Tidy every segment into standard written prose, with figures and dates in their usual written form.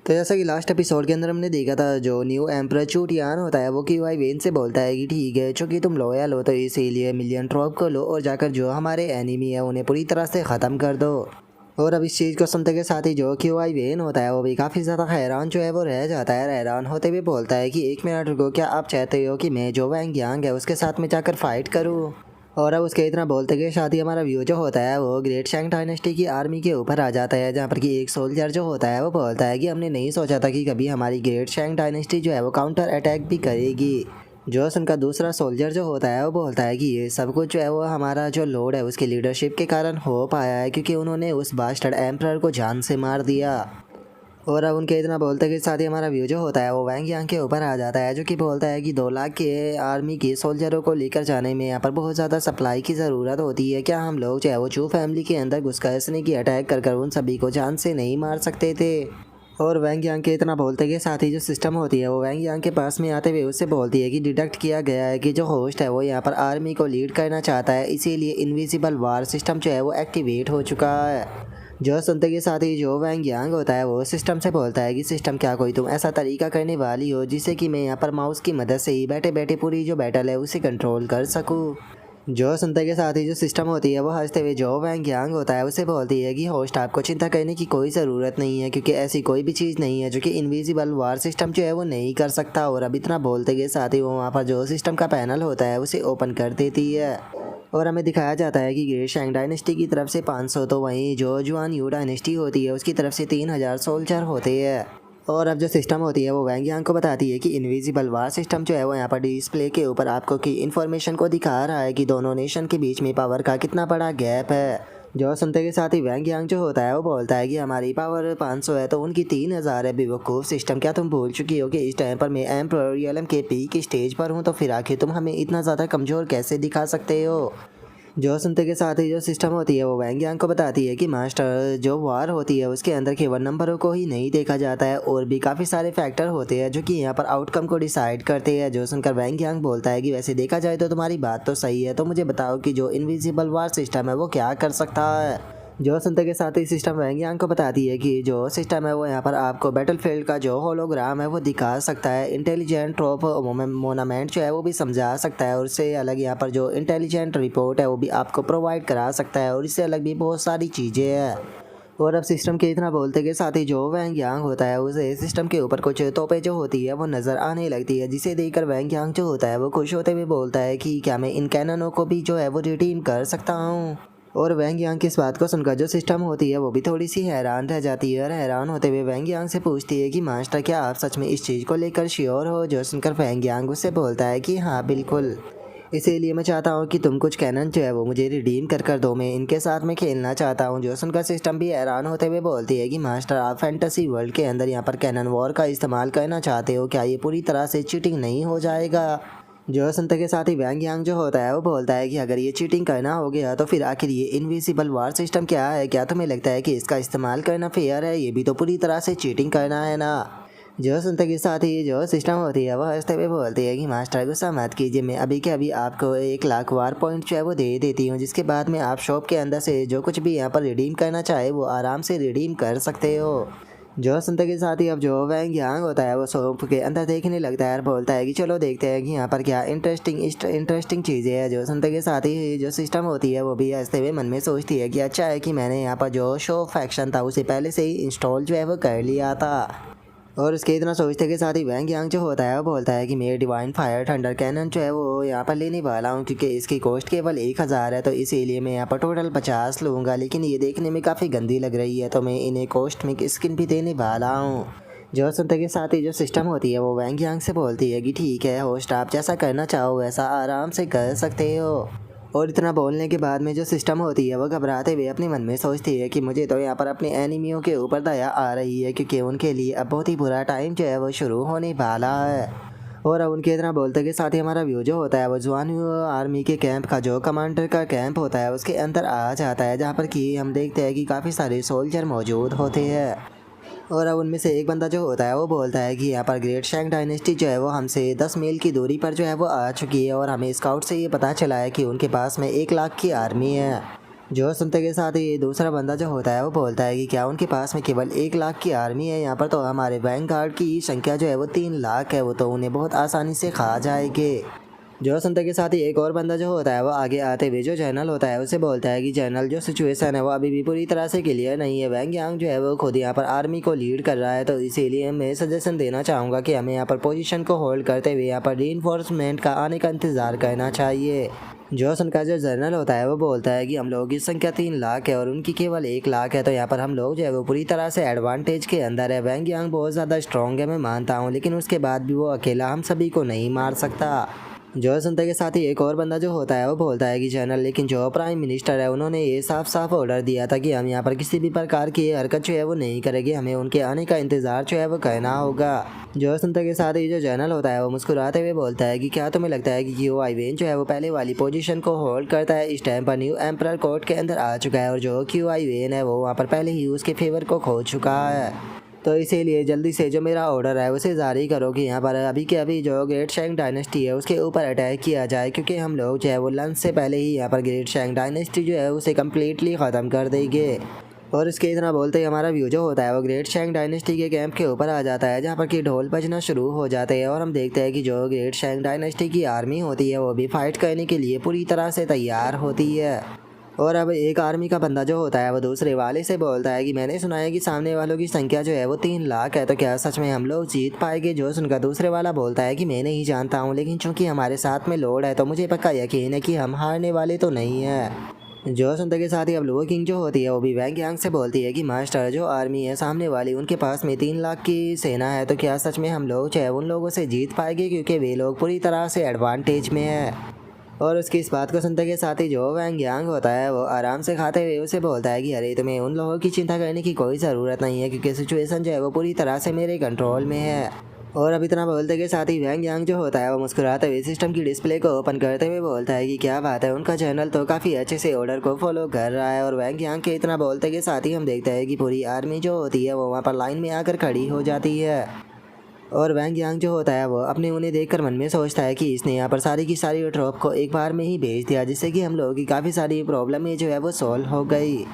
तो जैसा कि लास्ट एपिसोड के अंदर हमने देखा था, जो न्यू एम्परर चूटियान होता है वो क्यू आई वेन से बोलता है कि ठीक है, चूंकि तुम लॉयल हो तो इसीलिए मिलियन ड्रॉप कर लो और जाकर जो हमारे एनिमी है उन्हें पूरी तरह से ख़त्म कर दो। और अब इस चीज़ को सुनते के साथ ही जो क्यू आई वेन होता है वो भी काफ़ी ज़्यादा हैरान जो है वो रह जाता है। हैरान होते हुए बोलता है कि 1 मिनट रुको, क्या आप चाहते हो कि मैं जो वैंग यांग है उसके साथ में जाकर फाइट करूँ? और अब उसके इतना बोलते के साथ ही हमारा व्यू जो होता है वो ग्रेट शैंग डायनेस्टी की आर्मी के ऊपर आ जाता है, जहाँ पर कि एक सोल्जर जो होता है वो बोलता है कि हमने नहीं सोचा था कि कभी हमारी ग्रेट शैंग डायनेस्टी जो है वो काउंटर अटैक भी करेगी। जोस उनका दूसरा सोल्जर जो होता है वो बोलता है कि ये सब कुछ जो है वो हमारा जो लॉर्ड है उसकी लीडरशिप के कारण हो पाया है, क्योंकि उन्होंने उस बास्टर्ड एम्परर को जान से मार दिया। और अब उनके इतना बोलते के साथ ही हमारा व्यू जो होता है वो वैंग यांग के ऊपर आ जाता है, जो कि बोलता है कि 2 लाख के आर्मी के सोल्जरों को लेकर जाने में यहाँ पर बहुत ज़्यादा सप्लाई की ज़रूरत होती है। क्या हम लोग जो है वो चू फैमिली के अंदर घुसकर इसने की अटैक कर कर उन सभी को जान से नहीं मार सकते थे? और वैंग यांग के इतना बोलते के साथ ही जो सिस्टम होती है वो वैंग यांग के पास में आते हुए उससे बोलती है कि डिडक्ट किया गया है कि जो होस्ट है वो यहाँ पर आर्मी को लीड करना चाहता है, इसीलिए इनविजिबल वार सिस्टम जो है वो एक्टिवेट हो चुका है। जो सुनते के साथ ही जो वैंग यांग होता है वो सिस्टम से बोलता है कि सिस्टम, क्या कोई तुम ऐसा तरीका करने वाली हो जिससे कि मैं यहाँ पर माउस की मदद से ही बैठे बैठे पूरी जो बैटल है उसे कंट्रोल कर सकूँ? जो सुनते के साथ ही जो सिस्टम होती है वो हंसते हुए जो वैंग यांग होता है उसे बोलती है कि होस्ट, आपको चिंता करने की कोई ज़रूरत नहीं है, क्योंकि ऐसी कोई भी चीज़ नहीं है जो कि इनविजिबल वार सिस्टम जो है वो नहीं कर सकता। और अब इतना बोलते के साथ ही वो वहाँ पर जो सिस्टम का पैनल होता है उसे ओपन कर देती है। और हमें दिखाया जाता है कि ग्रेट शैंग डायनेस्टी की तरफ से 500, तो वहीं जो जुआन यू डायनेस्टी होती है उसकी तरफ से 3000 सोल्जर होते हैं। और अब जो सिस्टम होती है वो वैंग यांग को बताती है कि इनविजिबल वार सिस्टम जो है वो यहाँ पर डिस्प्ले के ऊपर आपको की इन्फॉर्मेशन को दिखा रहा है कि दोनों नेशन के बीच में पावर का कितना बड़ा गैप है। जो सुनते के साथ ही वैंग यांग जो होता है वो बोलता है कि हमारी पावर 500 है तो उनकी 3000 है। बेवकूफ़ सिस्टम, क्या तुम भूल चुकी हो कि इस टाइम पर मैं एम्परर रियलम के पीक स्टेज पर हूँ, तो फिर आखिर तुम हमें इतना ज़्यादा कमज़ोर कैसे दिखा सकते हो? जो सुनते के साथ ही जो सिस्टम होती है वो वैंग यांग को बताती है कि मास्टर, जो वार होती है उसके अंदर केवल नंबरों को ही नहीं देखा जाता है, और भी काफ़ी सारे फैक्टर होते हैं जो कि यहाँ पर आउटकम को डिसाइड करते हैं। जो सुनकर वैंग यांग बोलता है कि वैसे देखा जाए तो तुम्हारी बात तो सही है, तो मुझे बताओ कि जो इनविजिबल वार सिस्टम है वो क्या कर सकता है? जो सुनते के साथ ही सिस्टम वैंग यांग को बताती है कि जो सिस्टम है वो यहाँ पर आपको बैटलफील्ड का जो होलोग्राम है वो दिखा सकता है, इंटेलिजेंट ट्रॉप मोनामेंट जो है वो भी समझा सकता है, और इससे अलग यहाँ पर जो इंटेलिजेंट रिपोर्ट है वो भी आपको प्रोवाइड करा सकता है, और इससे अलग भी बहुत सारी चीज़ें हैं। और अब सिस्टम के इतना बोलते के साथ ही जो वैंग यांग होता है उसे सिस्टम के ऊपर कुछ तोपें जो होती है वो नज़र आने लगती है, जिसे देखकर वैंग यांग जो होता है वो खुश होते हुए बोलता है कि क्या मैं इन कैननों को भी जो है वो रिडीम कर सकता हूँ? और वैंग यांग की इस बात को सुनकर जो सिस्टम होती है वो भी थोड़ी सी हैरान रह जाती है, और हैरान होते हुए वैंग यांग से पूछती है कि मास्टर, क्या आप सच में इस चीज़ को लेकर श्योर हो? जो सुनकर वैंग यांग उससे बोलता है कि हाँ बिल्कुल, इसीलिए मैं चाहता हूँ कि तुम कुछ कैनन जो है वो मुझे रिडीम कर कर दो, मैं इनके साथ में खेलना चाहता हूँ। जो सुनकर सिस्टम भी हैरान होते हुए बोलती है कि मास्टर, आप फैंटेसी वर्ल्ड के अंदर यहाँ पर कैनन वॉर का इस्तेमाल करना चाहते हो, क्या ये पूरी तरह से चीटिंग नहीं हो जाएगा? जो सुनते के साथ ही वैंग यांग जो होता है वो बोलता है कि अगर ये चीटिंग करना हो गया तो फिर आखिर ये इनविजिबल वार सिस्टम क्या है? क्या तुम्हें लगता है कि इसका इस्तेमाल करना फेयर है? ये भी तो पूरी तरह से चीटिंग करना है ना। जो सुनते के साथ ही जो सिस्टम होती है वो हंसते हुए बोलती है कि मास्टर, गुस्सा मत कीजिए, मैं अभी के अभी आपको 1 लाख वार पॉइंट जो है वो दे देती हूँ, जिसके बाद में आप शॉप के अंदर से जो कुछ भी यहाँ पर रिडीम करना चाहे वो आराम से रिडीम कर सकते हो। जो सुनते के साथ ही अब जो वैंग यांग होता है वो शॉप के अंदर देखने लगता है और बोलता है कि चलो देखते हैं कि यहाँ पर क्या इंटरेस्टिंग चीज़ें हैं। जो सुनते के साथ ही जो सिस्टम होती है वो भी हंसते हुए मन में सोचती है कि अच्छा है कि मैंने यहाँ पर जो शो फैक्शन था उसे पहले से ही इंस्टॉल जो है वो कर लिया था। और उसके इतना सोचते के साथ ही वैंग यांग जो होता है वो बोलता है कि मैं डिवाइन फायर थंडर कैनन जो है वो यहाँ पर लेने वाला हूँ, क्योंकि इसकी कॉस्ट केवल 1000 है, तो इसीलिए मैं यहाँ पर टोटल 50 लूँगा, लेकिन ये देखने में काफ़ी गंदी लग रही है तो मैं इन्हें कॉस्ट में स्किन भी देने वाला हूँ। जो सुनते के साथ ही जो सिस्टम होती है वो वैंग यांग से बोलती है कि ठीक है होस्ट, आप जैसा करना चाहो वैसा आराम से कर सकते हो। और इतना बोलने के बाद में जो सिस्टम होती है वो घबराते हुए अपने मन में सोचती है कि मुझे तो यहाँ पर अपने एनिमियों के ऊपर दया आ रही है, क्योंकि उनके लिए अब बहुत ही बुरा टाइम जो है वो शुरू होने वाला है। और अब उनके इतना बोलते के साथ ही हमारा व्यू जो होता है वो जुआन आर्मी के कैंप का जो कमांडर का कैंप होता है उसके अंदर आ जाता है, जहाँ पर कि हम देखते हैं कि काफ़ी सारे सोल्जर मौजूद होते हैं। और अब उनमें से एक बंदा जो होता है वो बोलता है कि यहाँ पर ग्रेट शैंग डायनेस्टी जो है वो हमसे 10 मील की दूरी पर जो है वो आ चुकी है, और हमें स्काउट से ये पता चला है कि उनके पास में 1 लाख की आर्मी है। जो सुनते के साथ ही दूसरा बंदा जो होता है वो बोलता है कि क्या उनके पास में केवल 1 लाख की आर्मी है? यहाँ पर तो हमारे बैंक गार्ड की संख्या जो है वो 3 लाख है, वो तो उन्हें बहुत आसानी से खा जाएंगे। जो सुनते के साथ ही एक और बंदा जो होता है वो आगे आते हुए जो जनरल होता है उसे बोलता है कि जनरल, जो सिचुएशन है वो अभी भी पूरी तरह से क्लियर नहीं है। वैंग यांग जो है वो खुद यहाँ पर आर्मी को लीड कर रहा है, तो इसीलिए मैं सजेशन देना चाहूँगा कि हमें यहाँ पर पोजीशन को होल्ड करते हुए यहाँ पर रीइंफोर्समेंट का आने का इंतज़ार करना चाहिए। जॉसन का जो जनरल होता है वो बोलता है कि हम लोगों की संख्या 3 लाख है और उनकी केवल 1 लाख है, तो यहाँ पर हम लोग जो है वो पूरी तरह से एडवांटेज के अंदर है। वैंग यांग बहुत ज़्यादा स्ट्रॉन्ग है, मैं मानता हूँ, लेकिन उसके बाद भी वो अकेला हम सभी को नहीं मार सकता। जो सुनते के साथ ही एक और बंदा जो होता है वो बोलता है कि जनरल, लेकिन जो प्राइम मिनिस्टर है उन्होंने ये साफ साफ ऑर्डर दिया था कि हम यहाँ पर किसी भी प्रकार की हरकत जो है वो नहीं करेंगे, हमें उनके आने का इंतज़ार जो है वो करना होगा। जो सुनते के साथ ही जो जनरल होता है वो मुस्कुराते हुए बोलता है कि क्या तुम्हें लगता है कि क्यू आई वेन जो है वो पहले वाली पोजीशन को होल्ड करता है? इस टाइम पर न्यू एम्परर कोर्ट के अंदर आ चुका है और जो क्यू आई वेन है वो वहाँ पर पहले ही उसके फेवर को खो चुका है, तो इसीलिए जल्दी से जो मेरा ऑर्डर है उसे जारी करो कि यहाँ पर अभी के अभी जो ग्रेट शैंग डायनेस्टी है उसके ऊपर अटैक किया जाए, क्योंकि हम लोग जो है वो लंच से पहले ही यहाँ पर ग्रेट शैंग डायनेस्टी जो है उसे कम्प्लीटली ख़त्म कर देंगे। और इसके इतना बोलते ही हमारा व्यू जो होता है वो ग्रेट शैंग डायनेस्टी के कैंप के ऊपर आ जाता है, जहाँ पर कि ढोल बजना शुरू हो जाते हैं और हम देखते हैं कि जो ग्रेट शैंग डायनेस्टी की आर्मी होती है वो भी फाइट करने के लिए पूरी तरह से तैयार होती है। और अब एक आर्मी का बंदा जो होता है वो दूसरे वाले से बोलता है कि मैंने सुना है कि सामने वालों की संख्या जो है वो 3 लाख है, तो क्या सच में हम लोग जीत पाएंगे? जो सुनकर दूसरे वाला बोलता है कि मैं नहीं जानता हूँ, लेकिन चूंकि हमारे साथ में लोड है तो मुझे पक्का यकीन है कि हम हारने वाले तो नहीं है। जो सुनते के साथ ही अब लो किंग जो होती है वो भी वैंग यांग से बोलती है कि मास्टर, जो आर्मी है सामने वाली उनके पास में 3 लाख की सेना है, तो क्या सच में हम लोग जो है उन लोगों से जीत पाएंगे? क्योंकि वे लोग पूरी तरह से एडवांटेज में है। और उसकी इस बात को सुनते के साथ ही जो वैंग यांग होता है वो आराम से खाते हुए उसे बोलता है कि अरे, तुम्हें उन लोगों की चिंता करने की कोई ज़रूरत नहीं है, क्योंकि सिचुएशन जो है वो पूरी तरह से मेरे कंट्रोल में है। और अब इतना बोलते के साथ ही वैंग यांग जो होता है वो मुस्कुराते हुए सिस्टम की डिस्प्ले को ओपन करते हुए बोलता है कि क्या बात है, उनका चैनल तो काफ़ी अच्छे से ऑर्डर को फॉलो कर रहा है। और वैंग यांग के इतना बोलते के साथ ही हम देखते हैं कि पूरी आर्मी जो होती है वो वहाँ पर लाइन में आकर खड़ी हो जाती है। और वैंग यांग जो होता है वो अपने उन्हें देखकर मन में सोचता है कि इसने यहाँ पर सारी की सारी ट्रॉप को एक बार में ही भेज दिया, जिससे कि हम लोगों की काफ़ी सारी प्रॉब्लम जो है वो सॉल्व हो गई।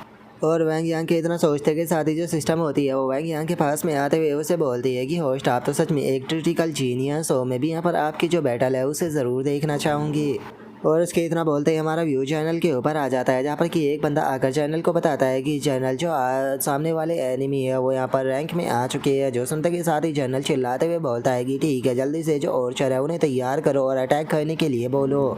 और वैंग यांग के इतना सोचते के साथ ही जो सिस्टम होती है वो वैंग यांग के पास में आते हुए उसे बोलती है कि होस्ट, आप तो सच में एक क्रिटिकल जीनियस हो, मैं भी यहाँ पर आपकी जो बैटल है उसे ज़रूर देखना चाहूँगी। और उसके इतना बोलते ही हमारा व्यू चैनल के ऊपर आ जाता है, जहाँ पर कि एक बंदा आकर चैनल को बताता है कि चैनल जो सामने वाले एनिमी है वो यहाँ पर रैंक में आ चुके हैं। जो सुनते के साथ ही चैनल चिल्लाते हुए बोलता है कि ठीक है, जल्दी से जो ऑर्चर है उन्हें तैयार करो और अटैक करने के लिए बोलो।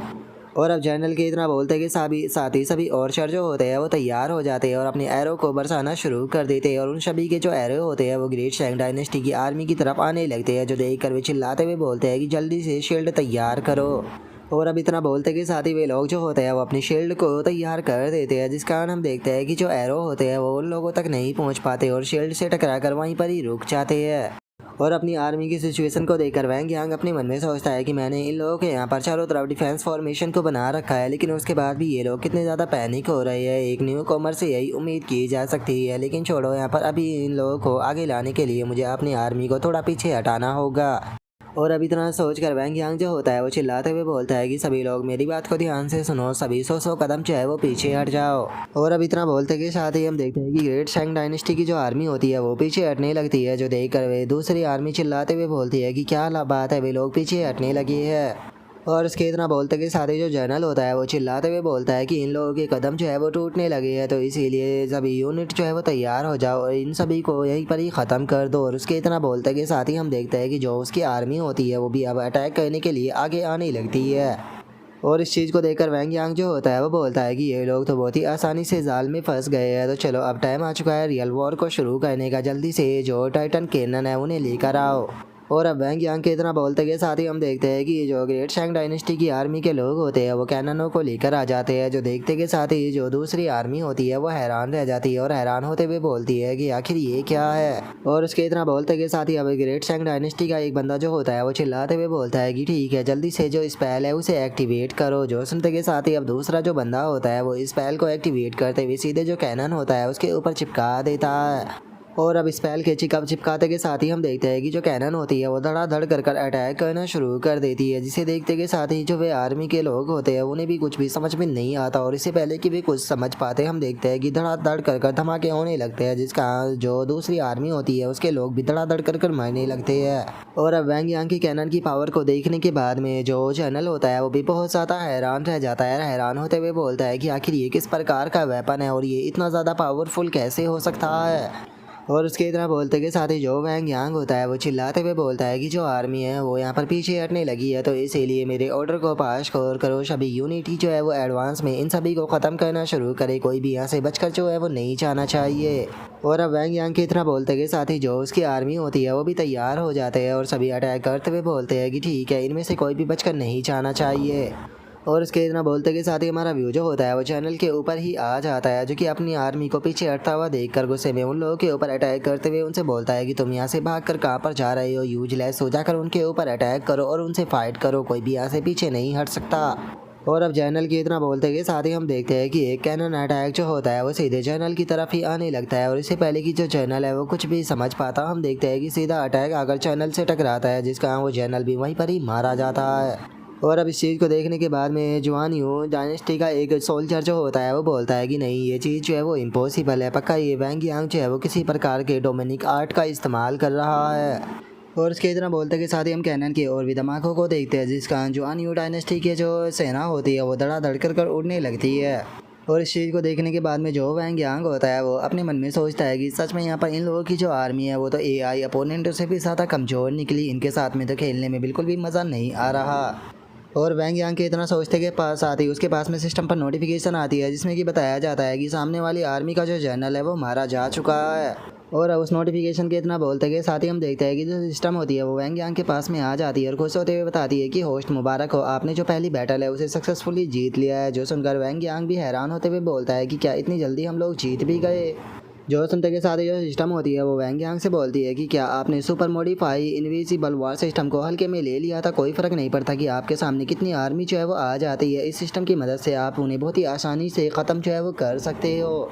और अब जनरल के इतना बोलते कि साथ ही सभी ऑर्चर जो होते हैं वो तैयार हो जाते हैं और अपने एरो को बरसाना शुरू कर देते हैं। और उन सभी के जो एरो होते हैं वो ग्रेट शैंग डायनेस्टी की आर्मी की तरफ आने लगते हैं, जो देख कर वे चिल्लाते हुए बोलते हैं कि जल्दी से शील्ड तैयार करो। और अब इतना बोलते के साथ ही वे लोग जो होते हैं वो अपनी शील्ड को तैयार कर देते हैं, जिस कारण हम देखते हैं कि जो एरो होते हैं वो उन लोगों तक नहीं पहुंच पाते और शील्ड से टकरा कर वहीं पर ही रुक जाते हैं। और अपनी आर्मी की सिचुएशन को देखकर वैंग यांग अपने मन में सोचता है कि मैंने इन लोगों के यहाँ पर चारों तरफ डिफेंस फॉर्मेशन को बना रखा है, लेकिन उसके बाद भी ये लोग कितने ज़्यादा पैनिक हो रहे हैं। एक न्यू कॉमर से यही उम्मीद की जा सकती है, लेकिन छोड़ो, यहाँ पर अभी इन लोगों को आगे लाने के लिए मुझे अपनी आर्मी को थोड़ा पीछे हटाना होगा। और अब इतना सोचकर वैंग यांग जो होता है वो चिल्लाते हुए बोलता है कि सभी लोग मेरी बात को ध्यान से सुनो, सभी 100 कदम चाहे वो पीछे हट जाओ। और अब इतना बोलते के साथ ही हम देखते हैं कि ग्रेट शैंग डायनेस्टी की जो आर्मी होती है वो पीछे हटने लगती है, जो देखकर वे दूसरी आर्मी चिल्लाते हुए बोलती है कि क्या बात है, वे लोग पीछे हटने लगे है। और उसके इतना बोलते के साथ ही जो जनरल होता है वो चिल्लाते हुए बोलता है कि इन लोगों के कदम जो है वो टूटने लगे हैं, तो इसीलिए सभी यूनिट जो है वो तैयार हो जाओ और इन सभी को यहीं पर ही ख़त्म कर दो। और उसके इतना बोलते के साथ ही हम देखते हैं कि जो उसकी आर्मी होती है वो भी अब अटैक करने के लिए आगे आने लगती है। और इस चीज़ को देखकर वैंग यांग जो होता है वो बोलता है कि ये लोग तो बहुत ही आसानी से जाल में फंस गए हैं, तो चलो अब टाइम आ चुका है रियल वॉर को शुरू करने का, जल्दी से जो टाइटन कैनन है उन्हें लेकर आओ। और अब वैंग यांग के इतना बोलते के साथ ही हम देखते हैं कि जो ग्रेट शैंग डायनेस्टी की आर्मी के लोग होते हैं वो कैननों को लेकर आ जाते हैं, जो देखते के साथ ही जो दूसरी आर्मी होती है वो हैरान रह जाती है और हैरान होते हुए बोलती है कि आखिर ये क्या है। और उसके इतना बोलते के साथ ही अब ग्रेट शैंग डायनेस्टी का एक बंदा जो होता है वो चिल्लाते हुए बोलता है कि ठीक है, जल्दी से जो स्पेल है उसे एक्टिवेट करो। जो सुनते के साथ ही अब दूसरा जो बंदा होता है वो स्पेल को एक्टिवेट करते हुए सीधे जो कैनन होता है उसके ऊपर चिपका देता है। और अब स्पेल के चिपकाते के साथ ही हम देखते हैं कि जो कैनन होती है वो धड़ाधड़ कर अटैक करना शुरू कर देती है, जिसे देखते के साथ ही जो वे आर्मी के लोग होते हैं उन्हें भी कुछ भी समझ में नहीं आता, और इससे पहले कि वे कुछ समझ पाते हम देखते हैं कि धड़ाधड़ कर धमाके होने लगते हैं, जिसका जो दूसरी आर्मी होती है उसके लोग भी धड़ाधड़ कर मरने लगते हैं। और अब वैंग यांग की कैनन की पावर को देखने के बाद में जो चैनल होता है वो भी बहुत ज़्यादा हैरान रह जाता है। हैरान होते हुए बोलता है कि आखिर ये किस प्रकार का वेपन है और ये इतना ज़्यादा पावरफुल कैसे हो सकता है। और उसके इतना बोलते के साथ ही जो वैंग यांग होता है वो चिल्लाते हुए बोलता है कि जो आर्मी है वो यहाँ पर पीछे हटने लगी है, तो इसीलिए मेरे ऑर्डर को पास करो सभी यूनिटी जो है वो एडवांस में इन सभी को ख़त्म करना शुरू करे, कोई भी यहाँ से बचकर जो है वो नहीं जाना चाहिए। और अब वैंग यांग की इतना बोलते के साथ ही जो उसकी आर्मी होती है वो भी तैयार हो जाते हैं और सभी अटैक करते हुए बोलते हैं कि ठीक है, इनमें से कोई भी बचकर नहीं जाना चाहिए। और इसके इतना बोलते के साथ ही हमारा व्यू जो होता है वो चैनल के ऊपर ही आ जाता है, जो कि अपनी आर्मी को पीछे हटता हुआ देखकर गुस्से में उन लोगों के ऊपर अटैक करते हुए उनसे बोलता है कि तुम यहाँ से भागकर कहाँ पर जा रहे हो, यूजलेस हो जाकर उनके ऊपर अटैक करो और उनसे फाइट करो, कोई भी यहाँ से पीछे नहीं हट सकता। और अब चैनल की इतना बोलते के साथ ही हम देखते हैं कि एक कैनन अटैक जो होता है वो सीधे चैनल की तरफ ही आने लगता है, और इससे पहले कि जो चैनल है वो कुछ भी समझ पाता हम देखते हैं कि सीधा अटैक आकर चैनल से टकराता है, जिसका वो चैनल भी वहीं पर ही मारा जाता है। और अब इस चीज़ को देखने के बाद में जुआन यू डायनेस्टी का एक सोल्जर जो होता है वो बोलता है कि नहीं, ये चीज़ जो है वो इम्पॉसिबल है, पक्का ये वैंग यांग जो है वो किसी प्रकार के डोमिनिक आर्ट का इस्तेमाल कर रहा है। और उसके इतना बोलते के साथ ही हम कैनन के और भी धमाकों को देखते हैं, जिसका जुआन यू डायनेस्टी की जो सेना होती है वो धड़ाधड़ कर उड़ने लगती है। और इस चीज़ को देखने के बाद में जो वैंग यांग होता है वो अपने मन में सोचता है कि सच में यहाँ पर इन लोगों की जो आर्मी है वो तो एआई अपोनेंट से भी ज़्यादा कमज़ोर निकली, इनके साथ में तो खेलने में बिल्कुल भी मज़ा नहीं आ रहा। और वैंग यांग के इतना सोचते के पास आती उसके पास में सिस्टम पर नोटिफिकेशन आती है, जिसमें कि बताया जाता है कि सामने वाली आर्मी का जो जनरल है वो मारा जा चुका है। और अब उस नोटिफिकेशन के इतना बोलते के साथ ही हम देखते हैं कि जो सिस्टम होती है वो वैंग यांग के पास में आ जाती है और खुश होते हुए बताती है कि होस्ट मुबारक हो, आपने जो पहली बैटल है उसे सक्सेसफुली जीत लिया है। जो सुनकर वैंग यांग भी हैरान होते हुए बोलता है कि क्या इतनी जल्दी हम लोग जीत भी गए। जो सुनते के साथ ही जो सिस्टम होती है वो वैंग यांग से बोलती है कि क्या आपने super modify invisible war system को हल्के में ले लिया था, कोई फ़र्क नहीं पड़ता कि आपके सामने कितनी आर्मी जो है वो आ जाती है, इस सिस्टम की मदद से आप उन्हें बहुत ही आसानी से ख़त्म जो है वो कर सकते हो।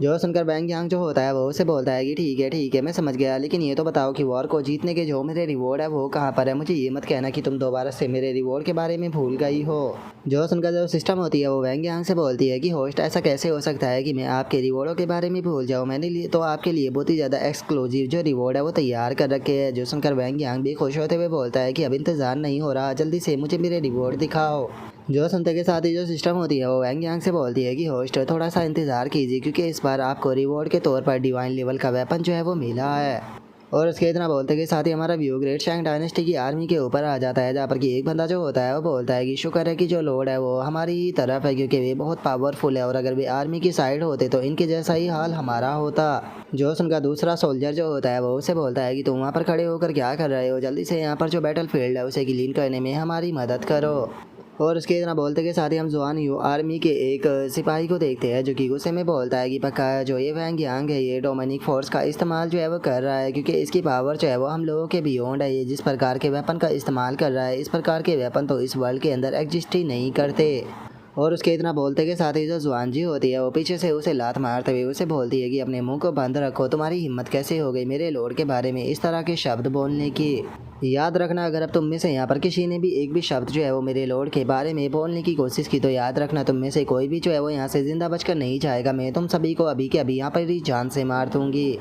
जो सुनकर वैंग यांग जो होता है वो उसे बोलता है कि ठीक है मैं समझ गया, लेकिन ये तो बताओ कि वॉर को जीतने के जो मेरे रिवॉर्ड है वो कहाँ पर है, मुझे ये मत कहना कि तुम दोबारा से मेरे रिवॉर्ड के बारे में भूल गई हो। जो सुनकर जो सिस्टम होती है वो वैंग यांग से बोलती है कि होस्ट ऐसा कैसे हो सकता है कि मैं आपके रिवॉर्डों के बारे में भूल जाऊँ, मैंने लिए तो आपके लिए बहुत ही ज़्यादा एक्सक्लूसिव जो रिवॉर्ड है वो तैयार कर रखे हैं। जो सुनकर वैंग यांग भी खुश होते हुए बोलता है कि अब इंतज़ार नहीं हो रहा, जल्दी से मुझे मेरे रिवॉर्ड दिखाओ। जो सुनते के साथ ही जो सिस्टम होती है वो वैंग यांग से बोलती है कि होस्ट थोड़ा सा इंतज़ार कीजिए, क्योंकि इस बार आपको रिवॉर्ड के तौर पर डिवाइन लेवल का वेपन जो है वो मिला है। और उसके इतना बोलते के साथ ही हमारा व्यू ग्रेट शैंग डायनेस्टी की आर्मी के ऊपर आ जाता है, जहाँ पर कि एक बंदा जो होता है वो बोलता है कि शुक्र है कि जो लॉर्ड है वो हमारी ही तरफ है, क्योंकि वे बहुत पावरफुल है और अगर वे आर्मी की साइड होते तो इनके जैसा ही हाल हमारा होता। जो उनका दूसरा सोल्जर जो होता है वो उसे बोलता है कि तुम वहाँ पर खड़े होकर क्या कर रहे हो, जल्दी से यहाँ पर जो बैटल फील्ड है उसे क्लीन करने में हमारी मदद करो। और उसके इतना बोलते के साथ ही हम जुआन यू आर्मी के एक सिपाही को देखते हैं, जो कि गुस्से में बोलता है कि पक्का जो ये वैंग यांग है ये डोमिनिक फोर्स का इस्तेमाल जो है वो कर रहा है, क्योंकि इसकी पावर जो है वो हम लोगों के बियॉन्ड है। ये जिस प्रकार के वेपन का इस्तेमाल कर रहा है, इस प्रकार के वेपन तो इस वर्ल्ड के अंदर एग्जिस्ट ही नहीं करते। और उसके इतना बोलते के साथ ही जो जुआन जी होती है वो पीछे से उसे लात मारते हुए उसे बोलती है कि अपने मुंह को बंद रखो, तुम्हारी हिम्मत कैसे हो गई मेरे लॉर्ड के बारे में इस तरह के शब्द बोलने की। याद रखना, अगर अब तुम में से यहाँ पर किसी ने भी एक भी शब्द जो है वो मेरे लॉर्ड के बारे में बोलने की कोशिश की, तो याद रखना तुम में से कोई भी जो है वो यहाँ से ज़िंदा बचकर नहीं जाएगा, मैं तुम सभी को अभी के अभी यहाँ पर ही जान से मार दूँगी।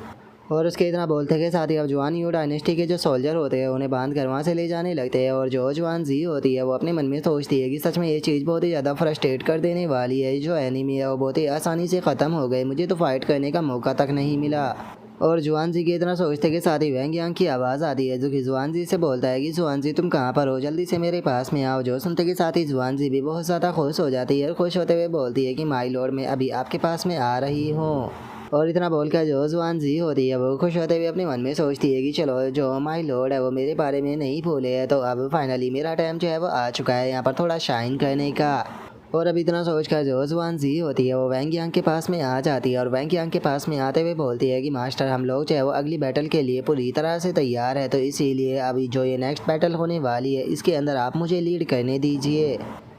और उसके इतना बोलते के साथ ही अब जुआन यू डायनेस्टी के जो सोल्जर होते हैं उन्हें बांध कर वहाँ से ले जाने लगते हैं। और जो जुआन जी होती है वो अपने मन में सोचती है कि सच में ये चीज़ बहुत ही ज़्यादा फ्रस्ट्रेट कर देने वाली है, जो एनिमी है वो बहुत ही आसानी से ख़त्म हो गए, मुझे तो फाइट करने का मौका तक नहीं मिला। और जुआन जी के इतना सोचते के साथ ही वैंग यांग की आवाज़ आती है, जो कि जुआन जी से बोलता है कि जुआन जी तुम कहाँ पर हो, जल्दी से मेरे पास में आओ। जो सुनते के साथ ही जुआन जी भी बहुत ज़्यादा खुश हो जाती है और खुश होते हुए बोलती है कि माई लॉर्ड मैं अभी आपके पास में आ रही हूँ। और इतना बोलकर जो जुआन जी होती है वो खुश होते हुए अपने मन में सोचती है कि चलो जो माई लॉर्ड है वो मेरे बारे में नहीं भूले है, तो अब फाइनली मेरा टाइम जो है वो आ चुका है यहाँ पर थोड़ा शाइन करने का। और अब इतना सोचकर जो जुआन जी होती है वो वैंग यांग के पास में आ जाती है और वैंग यांग के पास में आते हुए बोलती है कि मास्टर हम लोग जो है वो अगली बैटल के लिए पूरी तरह से तैयार है, तो इसीलिए अभी जो ये नेक्स्ट बैटल होने वाली है इसके अंदर आप मुझे लीड करने दीजिए।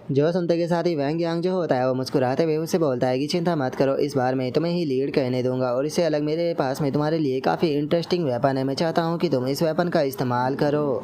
जो सुनते के साथ ही वैंग यांग जो होता है वो मुस्कुराते हुए उससे बोलता है कि चिंता मत करो, इस बार मैं तुम्हें ही लीड करने दूंगा और इससे अलग मेरे पास में तुम्हारे लिए काफ़ी इंटरेस्टिंग वेपन है, मैं चाहता हूँ कि तुम इस वेपन का इस्तेमाल करो।